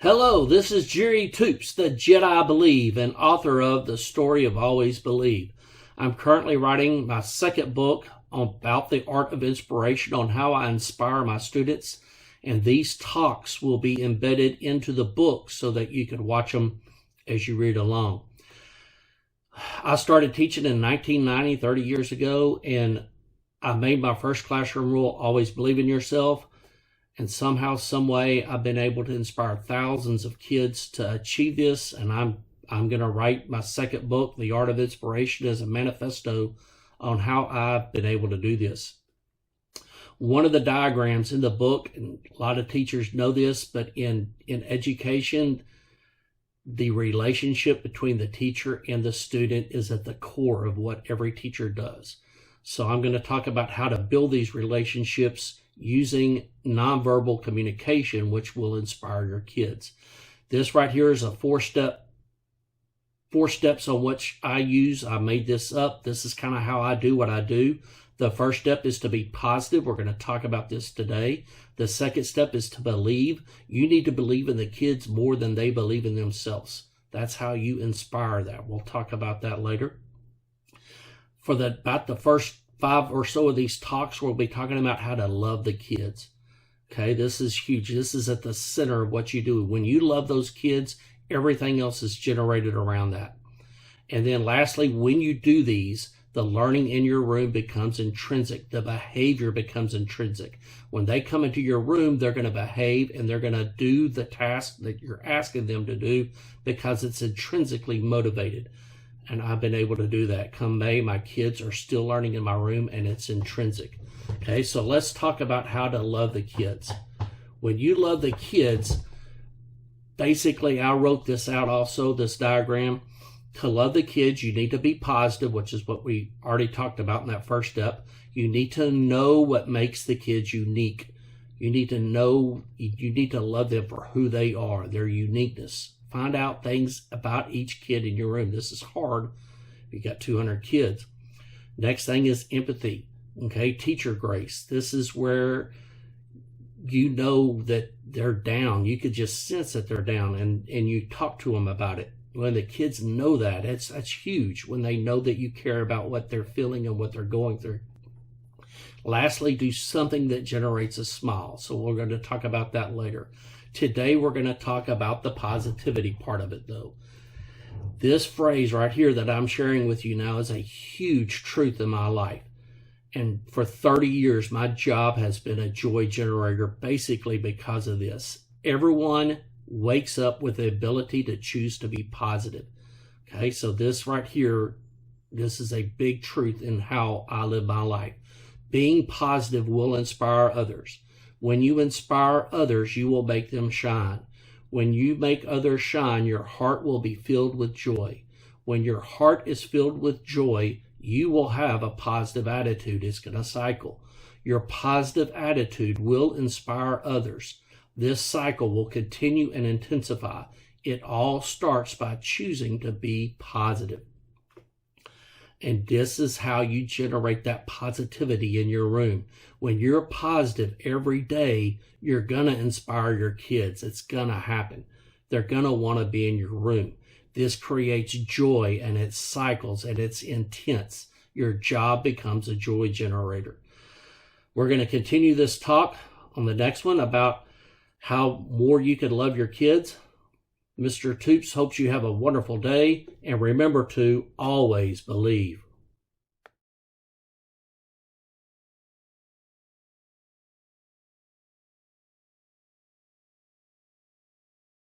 Hello, this is Jerry Toups, the Jedi Believe, and author of The Story of Always Believe. I'm currently writing my second book about the art of inspiration on how I inspire my students, and these talks will be embedded into the book so that you can watch them as you read along. I started teaching in 1990, 30 years ago, and I made my first classroom rule, always believe in yourself. And somehow, some way, I've been able to inspire thousands of kids to achieve this. And I'm going to write my second book, The Art of Inspiration, as a manifesto on how I've been able to do this. One of the diagrams in the book, and a lot of teachers know this, but in education, the relationship between the teacher and the student is at the core of what every teacher does. So I'm going to talk about how to build these relationships using nonverbal communication, which will inspire your kids. This right here is a four steps on which I use. I made this up. This is kind of how I do what I do. The first step is to be positive. We're going to talk about this today. The second step is to believe. You need to believe in the kids more than they believe in themselves. That's how you inspire that. We'll talk about that later. For about the first 5 or so of these talks, we'll be talking about how to love the kids. Okay, this is huge. This is at the center of what you do. When you love those kids, everything else is generated around that. And then lastly, when you do these, the learning in your room becomes intrinsic. The behavior becomes intrinsic. When they come into your room, they're going to behave and they're going to do the task that you're asking them to do because it's intrinsically motivated. And I've been able to do that. Come May, my kids are still learning in my room, and it's intrinsic. Okay, so let's talk about how to love the kids. When you love the kids, basically, I wrote this out also, this diagram. To love the kids, you need to be positive, which is what we already talked about in that first step. You need to know what makes the kids unique. You need to love them for who they are, their uniqueness. Find out things about each kid in your room. This is hard if you got 200 kids. Next thing is empathy. Okay, teacher grace. This is where you know that they're down. You could just sense that they're down, and you talk to them about it. When the kids know that, that's huge. When they know that you care about what they're feeling and what they're going through. Lastly, do something that generates a smile. So we're going to talk about that later. Today, we're going to talk about the positivity part of it, though. This phrase right here that I'm sharing with you now is a huge truth in my life. And for 30 years, my job has been a joy generator, basically because of this. Everyone wakes up with the ability to choose to be positive. Okay, so this right here, this is a big truth in how I live my life. Being positive will inspire others. When you inspire others, you will make them shine. When you make others shine, your heart will be filled with joy. When your heart is filled with joy, you will have a positive attitude. It's going to cycle. Your positive attitude will inspire others. This cycle will continue and intensify. It all starts by choosing to be positive. And this is how you generate that positivity in your room. When you're positive every day, you're going to inspire your kids. It's going to happen. They're going to want to be in your room. This creates joy, and it cycles, and it's intense. Your job becomes a joy generator. We're going to continue this talk on the next one about how more you can love your kids. Mr. Toups hopes you have a wonderful day, and remember to always believe.